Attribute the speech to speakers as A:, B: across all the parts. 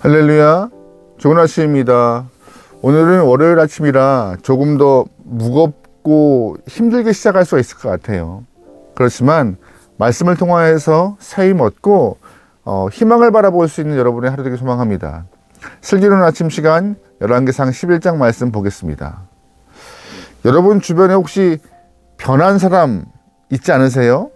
A: 할렐루야, 좋은 아침입니다. 오늘은 월요일 아침이라 조금 더 무겁고 힘들게 시작할 수가 있을 것 같아요. 그렇지만 말씀을 통하여서 새힘 얻고 희망을 바라볼 수 있는 여러분의 하루 되길 소망합니다. 슬기로운 아침 시간 열왕기상 11장 말씀 보겠습니다. 여러분 주변에 혹시 변한 사람 있지 않으세요?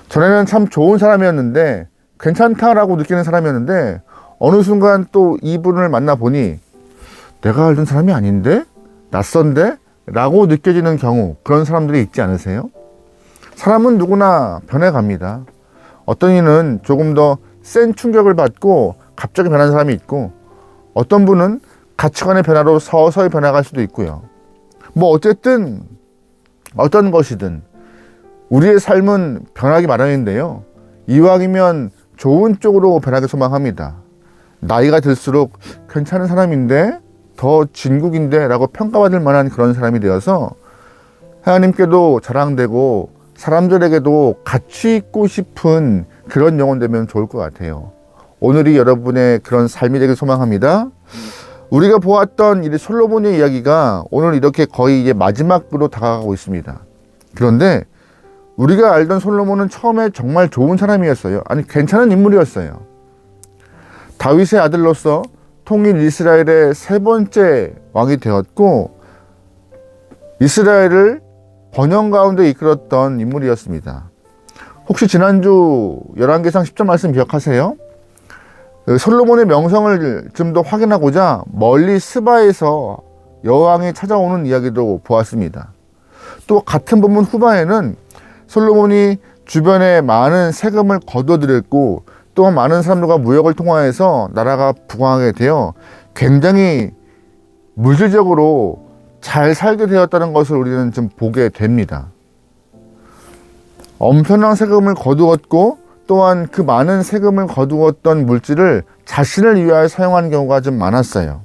A: 전에는 참 좋은 사람이었는데 괜찮다라고 느끼는 사람이었는데 어느 순간 또 이분을 만나보니 내가 알던 사람이 아닌데? 낯선데? 라고 느껴지는 경우, 그런 사람들이 있지 않으세요? 사람은 누구나 변해갑니다. 어떤 이는 조금 더 센 충격을 받고 갑자기 변한 사람이 있고, 어떤 분은 가치관의 변화로 서서히 변화갈 수도 있고요. 뭐 어쨌든 어떤 것이든 우리의 삶은 변하기 마련인데요, 이왕이면 좋은 쪽으로 변하길 소망합니다. 나이가 들수록 괜찮은 사람인데, 더 진국인데 라고 평가받을 만한 그런 사람이 되어서 하나님께도 자랑되고 사람들에게도 가치 있고 싶은 그런 영혼 되면 좋을 것 같아요. 오늘이 여러분의 그런 삶이 되길 소망합니다. 우리가 보았던 이 솔로몬의 이야기가 오늘 이렇게 거의 이제 마지막으로 다가가고 있습니다. 그런데 우리가 알던 솔로몬은 처음에 정말 좋은 사람이었어요. 아니, 괜찮은 인물이었어요. 다윗의 아들로서 통일 이스라엘의 세 번째 왕이 되었고, 이스라엘을 번영 가운데 이끌었던 인물이었습니다. 혹시 지난주 열왕기상 10장 말씀 기억하세요? 솔로몬의 명성을 좀 더 확인하고자 멀리 스바에서 여왕이 찾아오는 이야기도 보았습니다. 또 같은 본문 후반에는 솔로몬이 주변에 많은 세금을 거둬들였고, 또한 많은 사람들과 무역을 통하여서 나라가 부강하게 되어 굉장히 물질적으로 잘 살게 되었다는 것을 우리는 좀 보게 됩니다. 엄청난 세금을 거두었고, 또한 그 많은 세금을 거두었던 물질을 자신을 위하여 사용하는 경우가 좀 많았어요.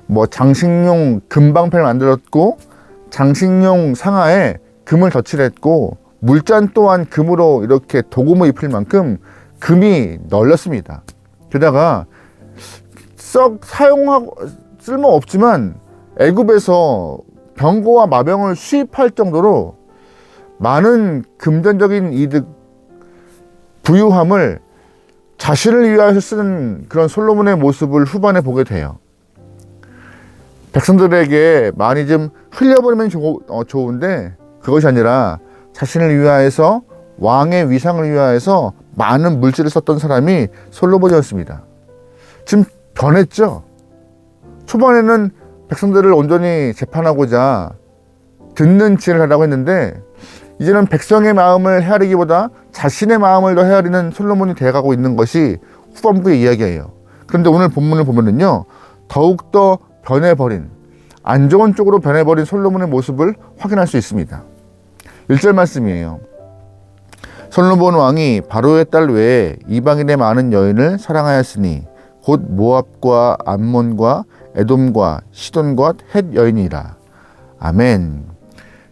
A: 뭐 장식용 금방패를 만들었고, 장식용 상하에 금을 덧칠했고, 물잔 또한 금으로 이렇게 도금을 입힐 만큼 금이 널렸습니다. 게다가 썩 사용하고 쓸모 없지만 애굽에서 병거와 마병을 수입할 정도로 많은 금전적인 이득, 부유함을 자신을 위하여 쓰는 그런 솔로몬의 모습을 후반에 보게 돼요. 백성들에게 많이 좀 흘려버리면 좋은데 그것이 아니라 자신을 위하여서, 왕의 위상을 위하여서 많은 물질을 썼던 사람이 솔로몬이었습니다. 지금 변했죠. 초반에는 백성들을 온전히 재판하고자 듣는 지혜를 하라고 했는데, 이제는 백성의 마음을 헤아리기보다 자신의 마음을 더 헤아리는 솔로몬이 되어가고 있는 것이 후반부의 이야기예요. 그런데 오늘 본문을 보면은요, 더욱더 변해버린, 안 좋은 쪽으로 변해버린 솔로몬의 모습을 확인할 수 있습니다. 1절 말씀이에요. 솔로몬 왕이 바로의 딸 외에 이방인의 많은 여인을 사랑하였으니 곧 모압과 암몬과 에돔과 시돈과 헷 여인이라. 아멘.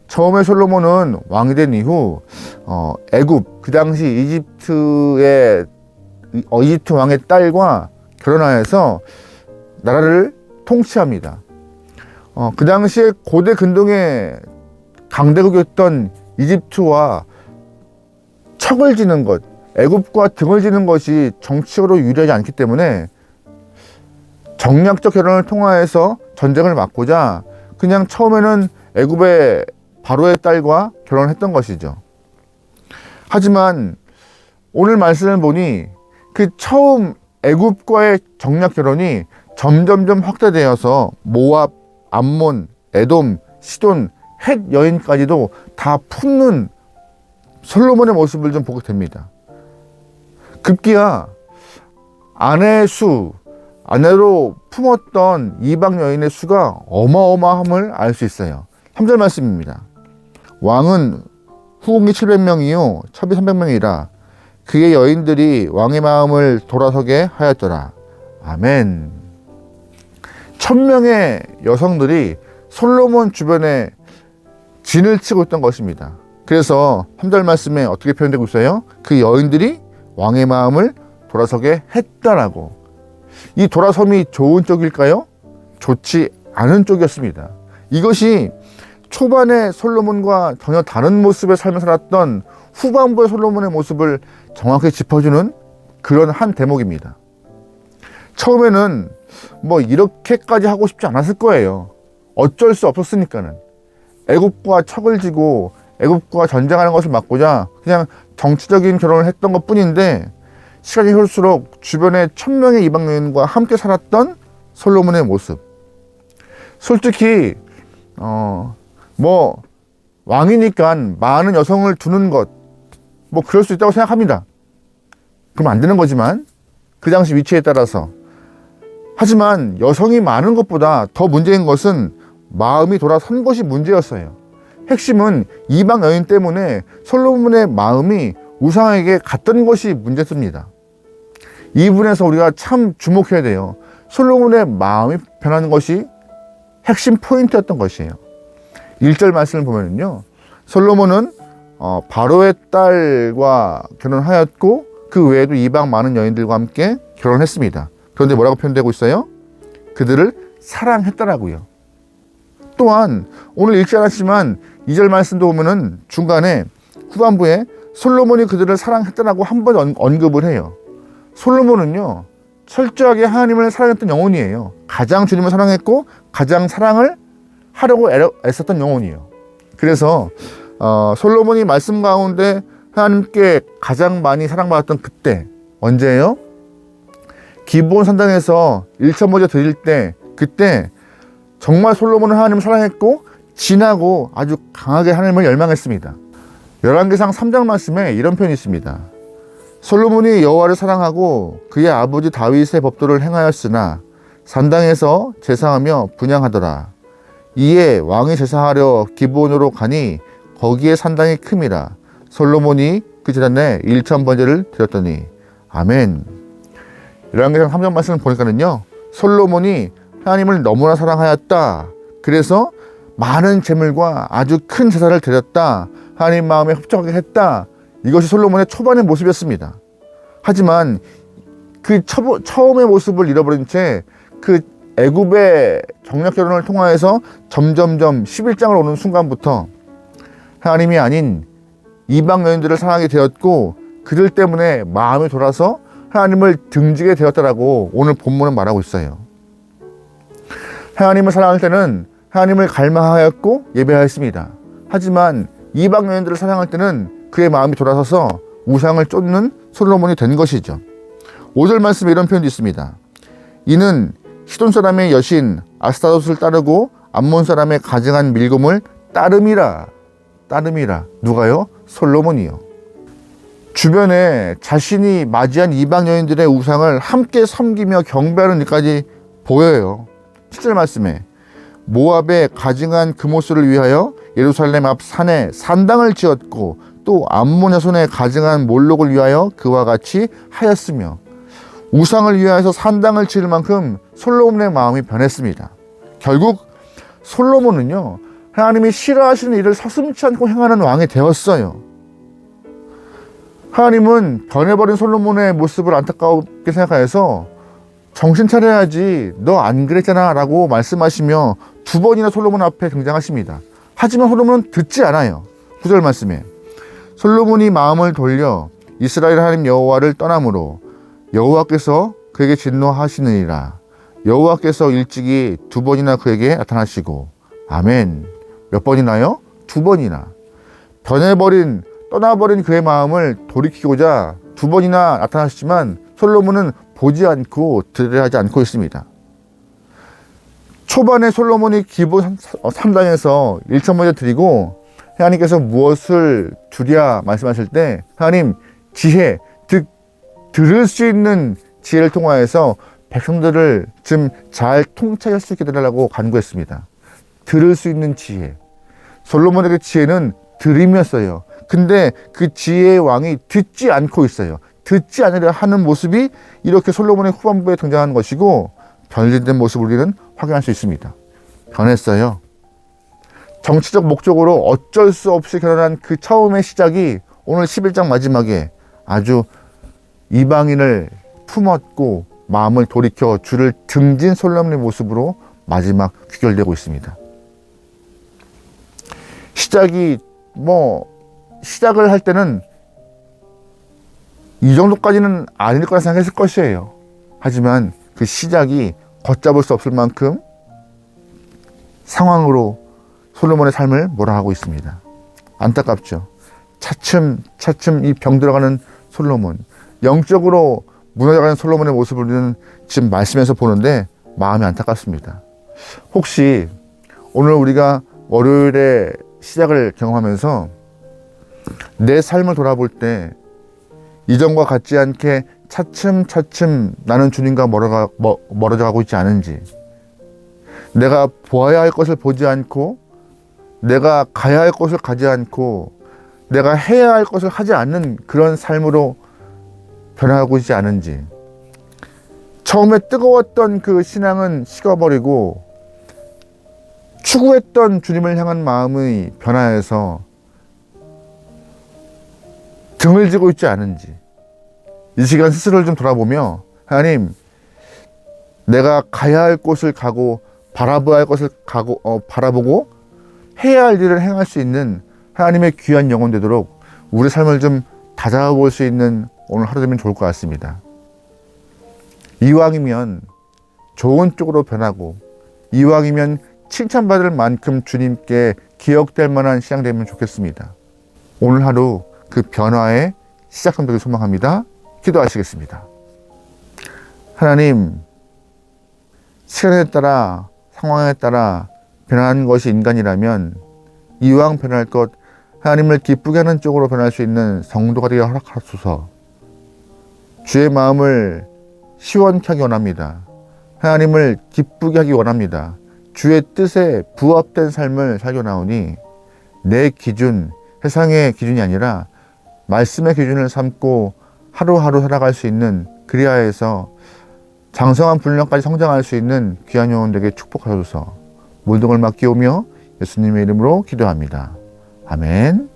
A: 처음에 솔로몬은 왕이 된 이후 애굽, 그 당시 이집트 왕의 딸과 결혼하여서 나라를 통치합니다. 그 당시에 고대 근동의 강대국이었던 이집트와 척을 지는 것, 애굽과 등을 지는 것이 정치적으로 유리하지 않기 때문에 정략적 결혼을 통하여서 전쟁을 막고자 그냥 처음에는 애굽의 바로의 딸과 결혼했던 것이죠. 하지만 오늘 말씀을 보니 그 처음 애굽과의 정략 결혼이 점점점 확대되어서 모압, 암몬, 에돔, 시돈, 헷 여인까지도 다 품는 솔로몬의 모습을 좀 보게 됩니다. 급기야 아내로 품었던 이방 여인의 수가 어마어마함을 알 수 있어요. 3절 말씀입니다. 왕은 후궁이 700명이요 첩이 300명이라. 그의 여인들이 왕의 마음을 돌아서게 하였더라. 아멘. 1000명의 여성들이 솔로몬 주변에 진을 치고 있던 것입니다. 그래서 3절 말씀에 어떻게 표현되고 있어요? 그 여인들이 왕의 마음을 돌아서게 했다라고. 이 돌아섬이 좋은 쪽일까요? 좋지 않은 쪽이었습니다. 이것이 초반의 솔로몬과 전혀 다른 모습의 삶을 살았던 후반부의 솔로몬의 모습을 정확히 짚어주는 그런 한 대목입니다. 처음에는 뭐 이렇게까지 하고 싶지 않았을 거예요. 어쩔 수 없었으니까는. 애국과 척을 지고 애국과 전쟁하는 것을 막고자 그냥 정치적인 결혼을 했던 것 뿐인데, 시간이 흐를수록 주변에 1000명의 이방 여인과 함께 살았던 솔로몬의 모습. 솔직히 뭐 왕이니까 많은 여성을 두는 것, 뭐 그럴 수 있다고 생각합니다. 그럼 안 되는 거지만 그 당시 위치에 따라서. 하지만 여성이 많은 것보다 더 문제인 것은 마음이 돌아선 것이 문제였어요. 핵심은 이방 여인 때문에 솔로몬의 마음이 우상에게 갔던 것이 문제였습니다. 이 부분에서 우리가 참 주목해야 돼요. 솔로몬의 마음이 변하는 것이 핵심 포인트였던 것이에요. 1절 말씀을 보면요, 솔로몬은 바로의 딸과 결혼하였고 그 외에도 이방 많은 여인들과 함께 결혼했습니다. 그런데 뭐라고 표현되고 있어요? 그들을 사랑했더라고요. 또한 오늘 읽지 않았지만 2절 말씀도 보면은 중간에 후반부에 솔로몬이 그들을 사랑했더라고 한 번 언급을 해요. 솔로몬은요, 철저하게 하나님을 사랑했던 영혼이에요. 가장 주님을 사랑했고 가장 사랑을 하려고 애썼던 영혼이에요. 그래서 솔로몬이 말씀 가운데 하나님께 가장 많이 사랑받았던 그때 언제예요? 기브온 산당에서 1,000번째 드릴 때, 그때 정말 솔로몬은 하나님을 사랑했고 진하고 아주 강하게 하나님을 열망했습니다. 열왕기상 3장 말씀에 이런 표현이 있습니다. 솔로몬이 여호와를 사랑하고 그의 아버지 다윗의 법도를 행하였으나 산당에서 제사하며 분향하더라. 이에 왕이 제사하려 기브온으로 가니 거기에 산당이 큼이라. 솔로몬이 그 제단에 1,000번제를 드렸더니. 아멘. 열왕기상 3장 말씀을 보니까는요, 솔로몬이 하나님을 너무나 사랑하였다. 그래서 많은 제물과 아주 큰 제사를 드렸다. 하나님 마음에 흡족하게 했다. 이것이 솔로몬의 초반의 모습이었습니다. 하지만 그 처음의 모습을 잃어버린 채 그 애굽의 정략 결혼을 통하여서 점점점 11장을 오는 순간부터 하나님이 아닌 이방 여인들을 사랑하게 되었고 그들 때문에 마음이 돌아서 하나님을 등지게 되었다라고 오늘 본문은 말하고 있어요. 하나님을 사랑할 때는 하나님을 갈망하였고 예배하였습니다. 하지만 이방 여인들을 사랑할 때는 그의 마음이 돌아서서 우상을 쫓는 솔로몬이 된 것이죠. 5절 말씀에 이런 표현도 있습니다. 이는 시돈 사람의 여신 아스타롯을 따르고 암몬 사람의 가증한 밀곰을 따름이라. 누가요? 솔로몬이요. 주변에 자신이 맞이한 이방 여인들의 우상을 함께 섬기며 경배하는 일까지 보여요. 7절 말씀에 모압의 가증한 금오스를 위하여 예루살렘 앞 산에 산당을 지었고 또 암몬 자손의 가증한 몰록을 위하여 그와 같이 하였으며. 우상을 위하여서 산당을 지을 만큼 솔로몬의 마음이 변했습니다. 결국 솔로몬은요, 하나님이 싫어하시는 일을 서슴지 않고 행하는 왕이 되었어요. 하나님은 변해버린 솔로몬의 모습을 안타깝게 생각하여서 정신 차려야지, 너 안 그랬잖아 라고 말씀하시며 2번이나 솔로몬 앞에 등장하십니다. 하지만 솔로몬은 듣지 않아요. 9절 말씀에 솔로몬이 마음을 돌려 이스라엘 하나님 여호와를 떠남으로 여호와께서 그에게 진노하시느니라. 여호와께서 일찍이 2번이나 그에게 나타나시고. 아멘. 몇 번이나요? 2번이나. 떠나버린 그의 마음을 돌이키고자 2번이나 나타나시지만 솔로몬은 보지 않고 들으려 하지 않고 있습니다. 초반에 솔로몬이 기브온 3당에서 1,000번째 드리고 하나님께서 무엇을 주랴 말씀하실 때 하나님 지혜, 즉 들을 수 있는 지혜를 통하여서 백성들을 좀 잘 통찰할 수 있게 되라고 간구했습니다. 들을 수 있는 지혜. 솔로몬에게 지혜는 들음이었어요. 근데 그 지혜의 왕이 듣지 않고 있어요. 듣지 않으려 하는 모습이 이렇게 솔로몬의 후반부에 등장하는 것이고 변질된 모습을 우리는 확인할 수 있습니다. 변했어요. 정치적 목적으로 어쩔 수 없이 결혼한 그 처음의 시작이 오늘 11장 마지막에 아주 이방인을 품었고 마음을 돌이켜 주를 등진 솔로몬의 모습으로 마지막 귀결되고 있습니다. 시작을 할 때는 이 정도까지는 아닐 거라 생각했을 것이에요. 하지만 그 시작이 걷잡을 수 없을 만큼 상황으로 솔로몬의 삶을 몰아가고 있습니다. 안타깝죠. 차츰 이 병들어가는 솔로몬, 영적으로 무너져가는 솔로몬의 모습을 우리는 지금 말씀에서 보는데 마음이 안타깝습니다. 혹시 오늘 우리가 월요일에 시작을 경험하면서 내 삶을 돌아볼 때 이전과 같지 않게 차츰 나는 주님과 멀어져 가고 있지 않은지, 내가 보아야 할 것을 보지 않고 내가 가야 할 것을 가지 않고 내가 해야 할 것을 하지 않는 그런 삶으로 변화하고 있지 않은지, 처음에 뜨거웠던 그 신앙은 식어버리고 추구했던 주님을 향한 마음의 변화에서 등을 지고 있지 않은지, 이 시간 스스로를 좀 돌아보며 하나님, 내가 가야 할 곳을 가고 바라봐야 할 것을 바라보고 해야 할 일을 행할 수 있는 하나님의 귀한 영혼 되도록 우리 삶을 좀 다잡아 볼 수 있는 오늘 하루 되면 좋을 것 같습니다. 이왕이면 좋은 쪽으로 변하고 이왕이면 칭찬받을 만큼 주님께 기억될 만한 신앙 되면 좋겠습니다. 오늘 하루 그 변화의 시작점 되길 소망합니다. 기도하시겠습니다. 하나님, 시간에 따라 상황에 따라 변하는 것이 인간이라면 이왕 변할 것 하나님을 기쁘게 하는 쪽으로 변할 수 있는 성도가 되게 허락하소서. 주의 마음을 시원케 하기 원합니다. 하나님을 기쁘게 하기 원합니다. 주의 뜻에 부합된 삶을 살게 나오니 내 기준, 세상의 기준이 아니라 말씀의 기준을 삼고 하루하루 살아갈 수 있는, 그리하여서 장성한 분량까지 성장할 수 있는 귀한 영혼들에게 축복하소서. 모든 걸 맡기오며 예수님의 이름으로 기도합니다. 아멘.